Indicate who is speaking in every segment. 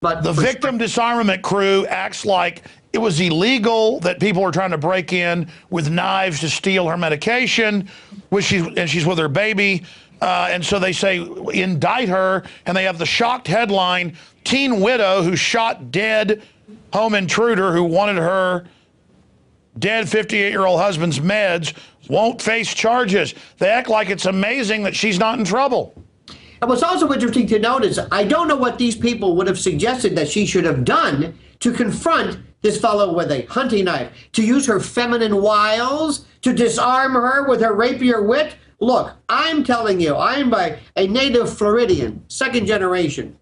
Speaker 1: But
Speaker 2: the victim disarmament crew acts like it was illegal that people were trying to break in with knives to steal her medication, and she's with her baby. And so they say, indict her, and they have the shocked headline, teen widow who shot dead home intruder who wanted her dead 58-year-old husband's meds won't face charges. They act like it's amazing that she's not in trouble.
Speaker 1: And what's also interesting to note is I don't know what these people would have suggested that she should have done to confront this fellow with a hunting knife, to use her feminine wiles, to disarm her with her rapier wit. Look, I'm telling you, I'm a native Floridian, second generation.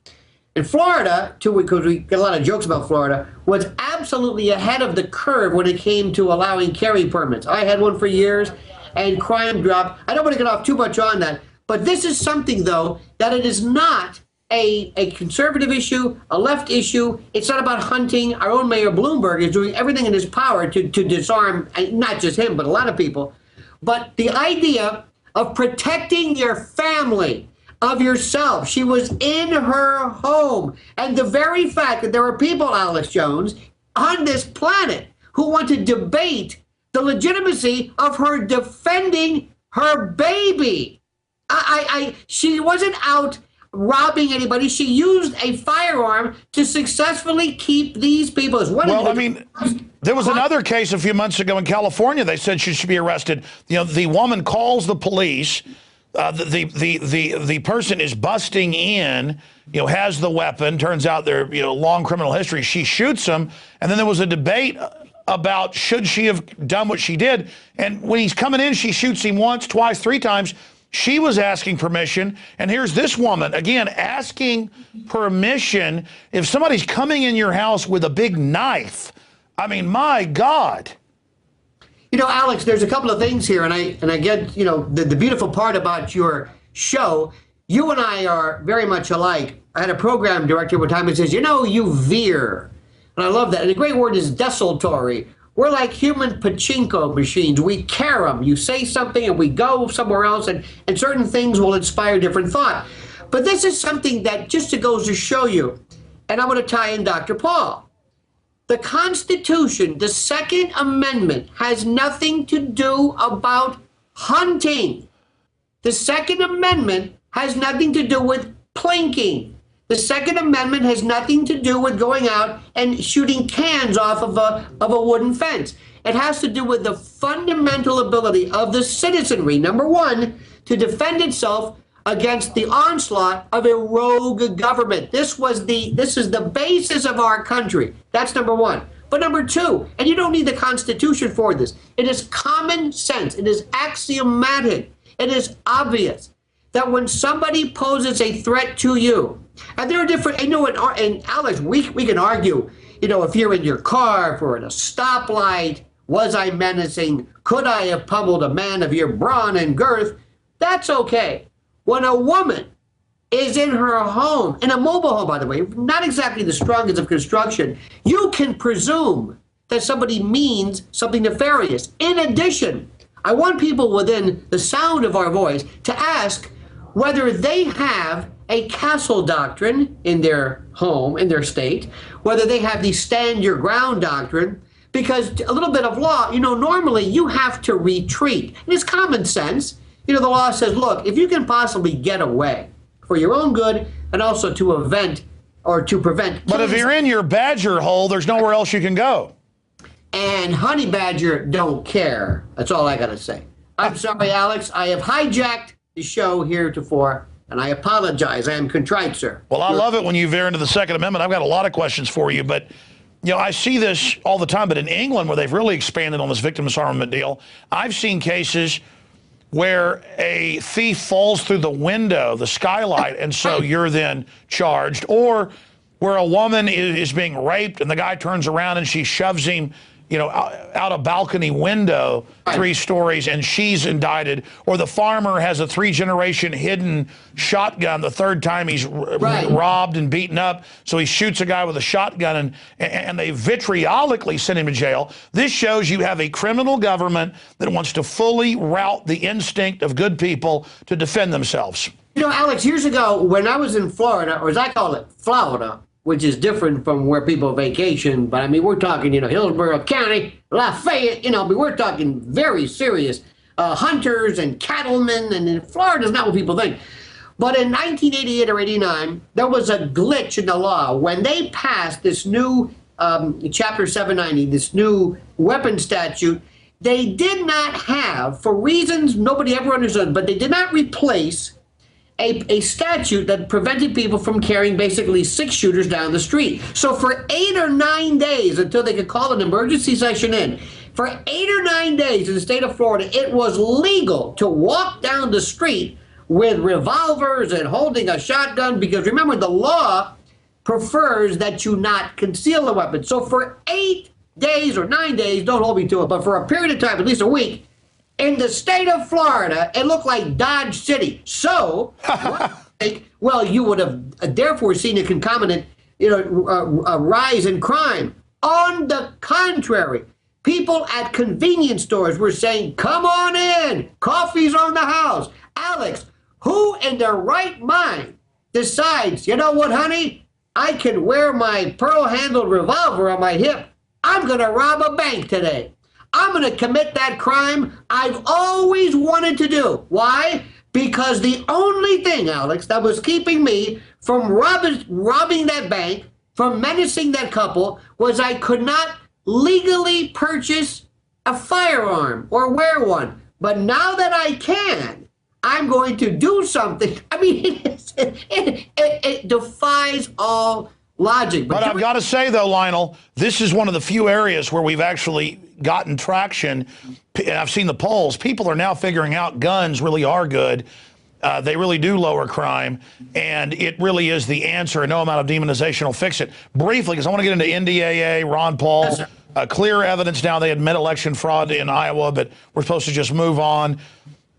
Speaker 1: In Florida, too, because we get a lot of jokes about Florida, was absolutely ahead of the curve when it came to allowing carry permits. I had one for years, and crime dropped. I don't want to get off too much on that, but this is something, though, that it is not a conservative issue, a left issue. It's not about hunting. Our own Mayor Bloomberg is doing everything in his power to disarm, not just him, but a lot of people. But the idea of protecting your family, of yourself. She was in her home. And the very fact that there are people, Alex Jones, on this planet who want to debate the legitimacy of her defending her baby. She wasn't out robbing anybody. She used a firearm to successfully keep these people.
Speaker 2: Well, I mean, there was another case a few months ago in California. They said she should be arrested. You know, the woman calls the police. The person is busting in, you know, has the weapon. Turns out they're, you know, long criminal history. She shoots him, and then there was a debate about should she have done what she did. And when he's coming in, she shoots him once, twice, three times. She was asking permission, and here's this woman, again, asking permission. If somebody's coming in your house with a big knife, I mean, my God.
Speaker 1: You know, Alex, there's a couple of things here, and I get, you know, the beautiful part about your show, you and I are very much alike. I had a program director one time who says, you know, you veer. And I love that. And the great word is desultory. We're like human pachinko machines. We carry them. You say something and we go somewhere else, and certain things will inspire different thought. But this is something that just goes to show you, and I'm going to tie in Dr. Paul. The Constitution, the Second Amendment, has nothing to do about hunting. The Second Amendment has nothing to do with plinking. The Second Amendment has nothing to do with going out and shooting cans off of a wooden fence. It has to do with the fundamental ability of the citizenry, number one, to defend itself against the onslaught of a rogue government. This is the basis of our country. That's number one. But number two, and you don't need the Constitution for this, it is common sense. It is axiomatic. It is obvious that when somebody poses a threat to you, and there are different, I know, and Alex, we can argue, you know, if you're in your car, if we're at a stoplight, was I menacing? Could I have pummeled a man of your brawn and girth? That's okay. When a woman is in her home, in a mobile home, by the way, not exactly the strongest of construction, you can presume that somebody means something nefarious. In addition, I want people within the sound of our voice to ask whether they have a castle doctrine in their home, in their state, whether they have the stand your ground doctrine, because a little bit of law, you know, normally you have to retreat. And it's common sense. You know, the law says, look, if you can possibly get away for your own good and also to prevent.
Speaker 2: But if you're in your badger hole, there's nowhere else you can go.
Speaker 1: And honey badger don't care. That's all I got to say. I'm sorry, Alex. I have hijacked the show heretofore, and I apologize. I am contrite, sir.
Speaker 2: Well, I love it when you veer into the Second Amendment. I've got a lot of questions for you, but you know, I see this all the time. But in England, where they've really expanded on this victim disarmament deal, I've seen cases where a thief falls through the window, the skylight, and so you're then charged, or where a woman is being raped and the guy turns around and she shoves him, you know, out a balcony window 3 stories, and she's indicted. Or the farmer has a 3-generation hidden shotgun the 3rd time he's robbed and beaten up, so he shoots a guy with a shotgun, and they vitriolically send him to jail. This shows you have a criminal government that wants to fully rout the instinct of good people to defend themselves.
Speaker 1: You know, Alex, years ago when I was in Florida, or as I call it, Florida, which is different from where people vacation. But I mean, we're talking, Hillsborough County, Lafayette, but we're talking very serious hunters and cattlemen. And in Florida is not what people think. But in 1988 or 89, there was a glitch in the law when they passed this new Chapter 790, this new weapons statute. They did not have, for reasons nobody ever understood, but they did not replace a statute that prevented people from carrying basically 6 shooters down the street. So for 8 or 9 days, until they could call an emergency session in, for 8 or 9 days in the state of Florida, it was legal to walk down the street with revolvers and holding a shotgun, because remember, the law prefers that you not conceal a weapon. So for 8 days or 9 days, don't hold me to it, but for a period of time, at least a week, in the state of Florida, it looked like Dodge City. So, well, you would have therefore seen a concomitant, a rise in crime. On the contrary, people at convenience stores were saying, "Come on in, coffee's on the house." Alex, who in their right mind decides, you know what, honey? I can wear my pearl-handled revolver on my hip. I'm going to rob a bank today. I'm going to commit that crime I've always wanted to do. Why? Because the only thing, Alex, that was keeping me from robbing that bank, from menacing that couple, was I could not legally purchase a firearm or wear one. But now that I can, I'm going to do something. I mean, it defies all logic.
Speaker 2: But I've got to say, though, Lionel, this is one of the few areas where we've actually gotten traction. I've seen the polls. People are now figuring out guns really are good. They really do lower crime, and it really is the answer. No amount of demonization will fix it. Briefly, because I want to get into NDAA, Ron Paul.
Speaker 1: Yes,
Speaker 2: clear evidence now they admit election fraud in Iowa, but we're supposed to just move on.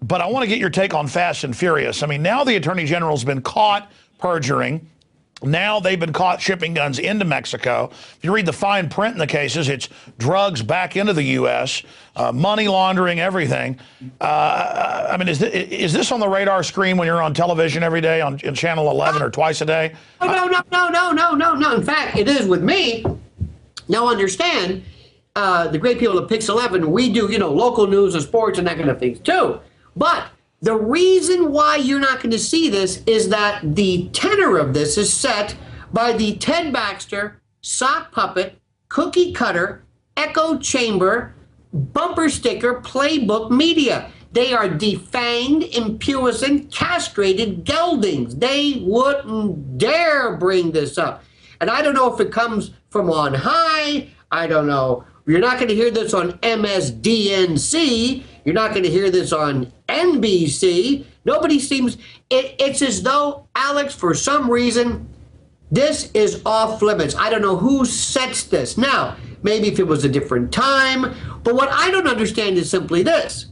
Speaker 2: But I want to get your take on Fast and Furious. I mean, now the Attorney General's been caught perjuring. Now they've been caught shipping guns into Mexico. If you read the fine print in the cases, it's drugs back into the U.S., money laundering, everything. I mean, is this on the radar screen when you're on television every day on Channel 11 or twice a day?
Speaker 1: No. In fact, it is with me. Now understand, the great people at Pix 11, we do, local news and sports and that kind of things too. But the reason why you're not going to see this is that the tenor of this is set by the Ted Baxter, sock puppet, cookie cutter, echo chamber, bumper sticker, playbook media. They are defanged, impuissant, castrated geldings. They wouldn't dare bring this up. And I don't know if it comes from on high. I don't know. You're not going to hear this on MSDNC. You're not going to hear this on NBC. Nobody seems, it's as though, Alex, for some reason, this is off limits. I don't know who sets this. Now, maybe if it was a different time, but what I don't understand is simply this.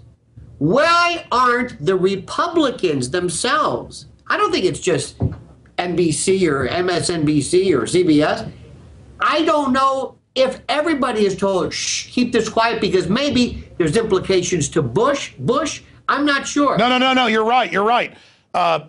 Speaker 1: Why aren't the Republicans themselves? I don't think it's just NBC or MSNBC or CBS. I don't know if everybody is told, shh, keep this quiet, because maybe there's implications to Bush. I'm not sure.
Speaker 2: No. You're right. I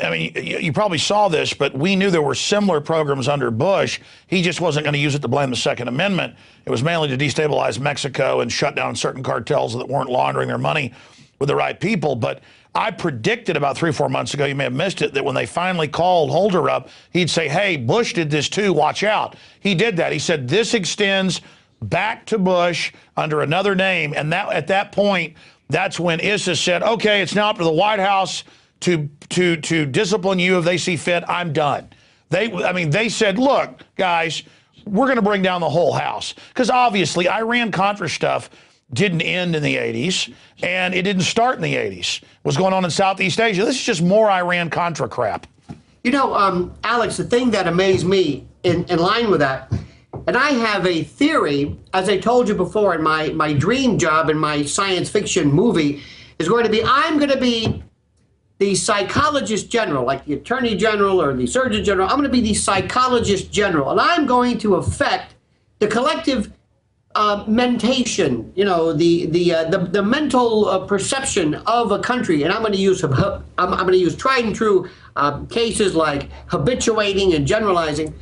Speaker 2: mean, you probably saw this, but we knew there were similar programs under Bush. He just wasn't going to use it to blame the Second Amendment. It was mainly to destabilize Mexico and shut down certain cartels that weren't laundering their money with the right people. But I predicted about 3 or 4 months ago, you may have missed it, that when they finally called Holder up, he'd say, hey, Bush did this too, watch out. He did that. He said, this extends back to Bush under another name. And that at that point, that's when Issa said, okay, it's now up to the White House to discipline you if they see fit. I'm done. They said, look, guys, we're going to bring down the whole house. Because obviously, Iran-Contra stuff didn't end in the 80s, and it didn't start in the 80s. What's going on in Southeast Asia? This is just more Iran-Contra crap.
Speaker 1: Alex, the thing that amazed me in line with that, and I have a theory, as I told you before, in my dream job in my science fiction movie is going to be, I'm going to be the psychologist general, like the attorney general or the surgeon general. I'm going to be the psychologist general, and I'm going to affect the collective mentation, the mental perception of a country, and I'm going to use tried and true cases like habituating and generalizing,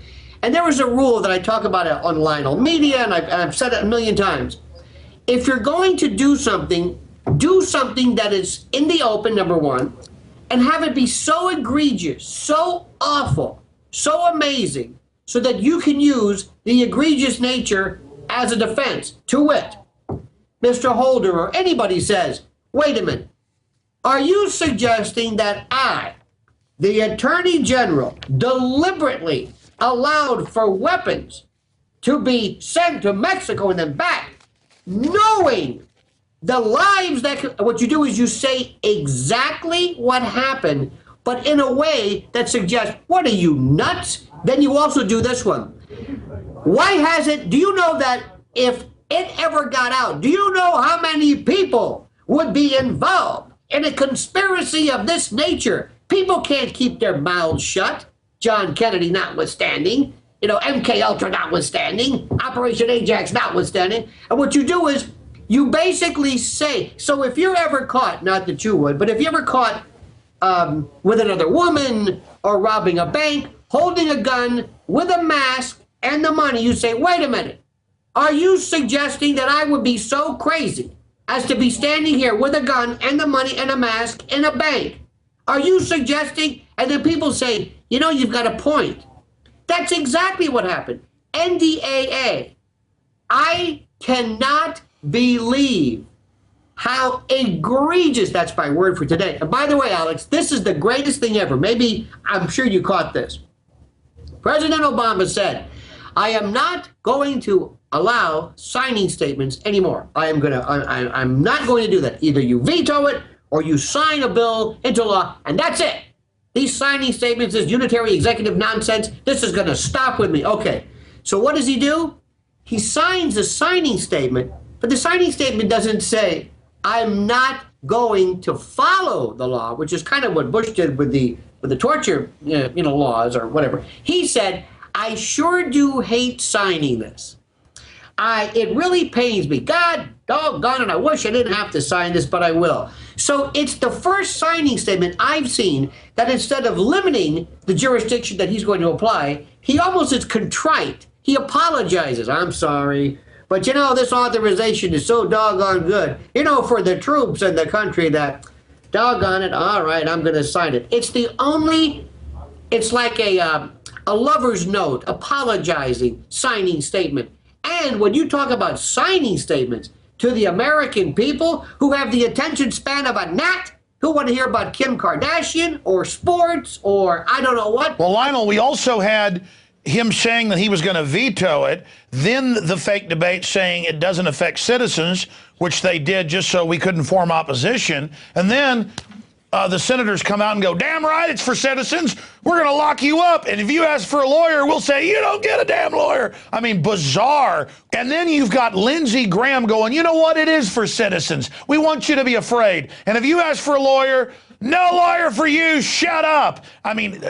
Speaker 1: And there was a rule that I talk about on Lionel Media, and I've said it a million times. If you're going to do something that is in the open, number one, and have it be so egregious, so awful, so amazing, so that you can use the egregious nature as a defense. To wit, Mr. Holder or anybody says, wait a minute, are you suggesting that I, the Attorney General, deliberately allowed for weapons to be sent to Mexico and then back, knowing the lives that what you do is you say exactly what happened, but in a way that suggests, what are you, nuts? Then you also do this one. Why has it, do you know that if it ever got out, do you know how many people would be involved in a conspiracy of this nature? People can't keep their mouths shut, John Kennedy notwithstanding, MK Ultra notwithstanding, Operation Ajax notwithstanding. And what you do is you basically say, so if you're ever caught, not that you would, but if you're ever caught with another woman or robbing a bank, holding a gun with a mask and the money, you say, wait a minute, are you suggesting that I would be so crazy as to be standing here with a gun and the money and a mask in a bank? Are you suggesting? And then people say, you've got a point. That's exactly what happened. NDAA. I cannot believe how egregious, that's my word for today. And by the way, Alex, this is the greatest thing ever. Maybe, I'm sure you caught this. President Obama said, I am not going to allow signing statements anymore. I'm not going to do that. Either you veto it or you sign a bill into law, and that's it. These signing statements, this unitary executive nonsense, this is going to stop with me. Okay, so what does he do? He signs a signing statement, but the signing statement doesn't say, I'm not going to follow the law, which is kind of what Bush did with the torture laws or whatever. He said, I sure do hate signing this. It really pains me. God doggone it, I wish I didn't have to sign this, but I will. So it's the first signing statement I've seen that instead of limiting the jurisdiction that he's going to apply, he almost is contrite. He apologizes. I'm sorry, but this authorization is so doggone good, for the troops and the country that, doggone it, all right, I'm going to sign it. It's like a lover's note, apologizing, signing statement. And when you talk about signing statements to the American people who have the attention span of a gnat, who want to hear about Kim Kardashian or sports or I don't know what.
Speaker 2: Well, Lionel, we also had him saying that he was going to veto it, then the fake debate saying it doesn't affect citizens, which they did just so we couldn't form opposition, and then the senators come out and go, damn right, it's for citizens. We're going to lock you up. And if you ask for a lawyer, we'll say, you don't get a damn lawyer. I mean, bizarre. And then you've got Lindsey Graham going, you know what? It is for citizens. We want you to be afraid. And if you ask for a lawyer, no lawyer for you. Shut up. I mean,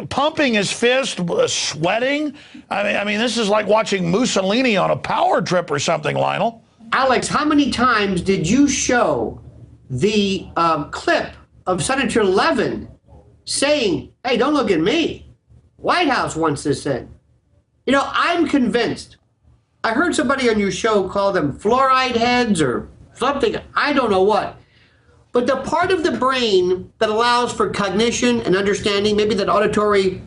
Speaker 2: pumping his fist, sweating. I mean, this is like watching Mussolini on a power trip or something, Lionel.
Speaker 1: Alex, how many times did you show the clip of Senator Levin saying, hey, don't look at me. White House wants this in. I'm convinced. I heard somebody on your show call them fluoride heads or something. I don't know what. But the part of the brain that allows for cognition and understanding, maybe that auditory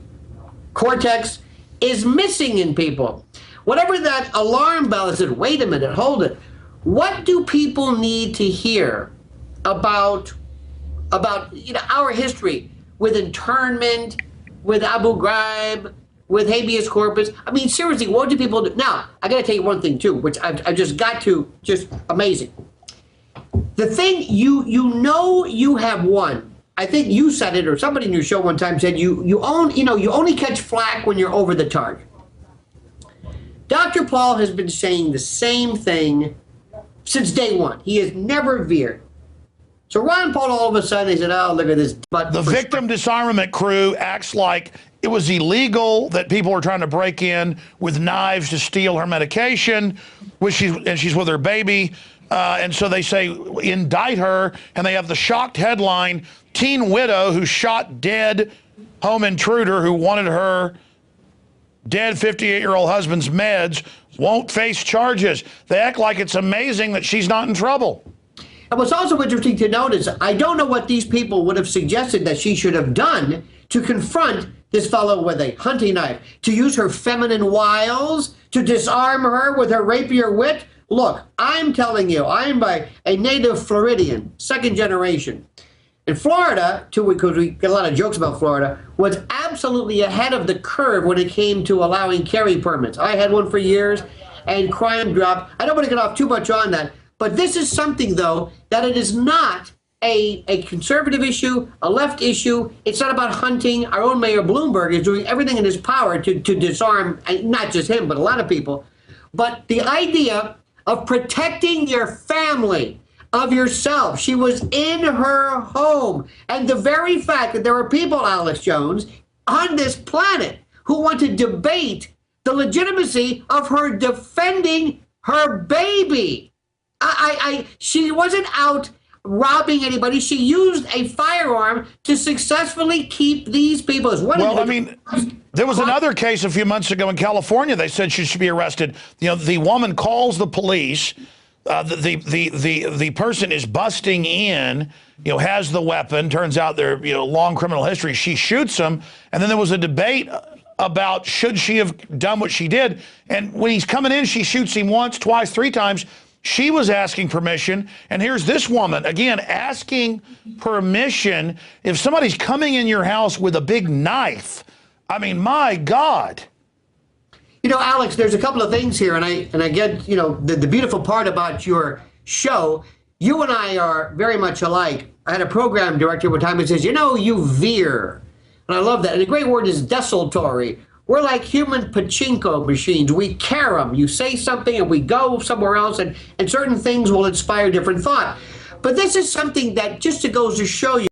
Speaker 1: cortex, is missing in people. Whatever that alarm bell is, wait a minute, hold it. What do people need to hear about our history with internment, with Abu Ghraib, with habeas corpus? I mean, seriously, what do people do? Now, I got to tell you one thing, too, which I've just got to, just amazing. The thing, you have won. I think you said it, or somebody in your show one time said you only catch flack when you're over the target. Dr. Paul has been saying the same thing since day one. He has never veered. So Ron Paul, all of a sudden, they said, oh, look at this. But
Speaker 2: the victim disarmament crew acts like it was illegal that people were trying to break in with knives to steal her medication, and she's with her baby. And so they say, indict her, and they have the shocked headline, teen widow who shot dead home intruder who wanted her dead 58-year-old husband's meds, won't face charges. They act like it's amazing that she's not in trouble.
Speaker 1: And what's also interesting to note is I don't know what these people would have suggested that she should have done to confront this fellow with a hunting knife, to use her feminine wiles, to disarm her with her rapier wit. Look, I'm telling you, I'm a native Floridian, second generation. In Florida, too, because we get a lot of jokes about Florida, was absolutely ahead of the curve when it came to allowing carry permits. I had one for years, and crime dropped. I don't want to get off too much on that, but this is something, though, that it is not a conservative issue, a left issue. It's not about hunting. Our own Mayor Bloomberg is doing everything in his power to disarm, not just him, but a lot of people. But the idea of protecting your family, of yourself. She was in her home. And the very fact that there are people, Alex Jones, on this planet who want to debate the legitimacy of her defending her baby. She wasn't out robbing anybody. She used a firearm to successfully keep these people.
Speaker 2: Well, I mean, there was another case a few months ago in California. They said she should be arrested. You know, the woman calls the police. The person is busting in, you know, has the weapon. Turns out they're, you know, long criminal history. She shoots him, and then there was a debate about should she have done what she did. And when he's coming in, she shoots him once, twice, three times. She was asking permission, and here's this woman, again, asking permission. If somebody's coming in your house with a big knife, I mean, my God.
Speaker 1: You know, Alex, there's a couple of things here, and I get, you know, the beautiful part about your show, you and I are very much alike. I had a program director one time who says, you know, you veer. And I love that. And the great word is desultory. We're like human pachinko machines. We carom. You say something and we go somewhere else, and certain things will inspire different thought. But this is something that just goes to show you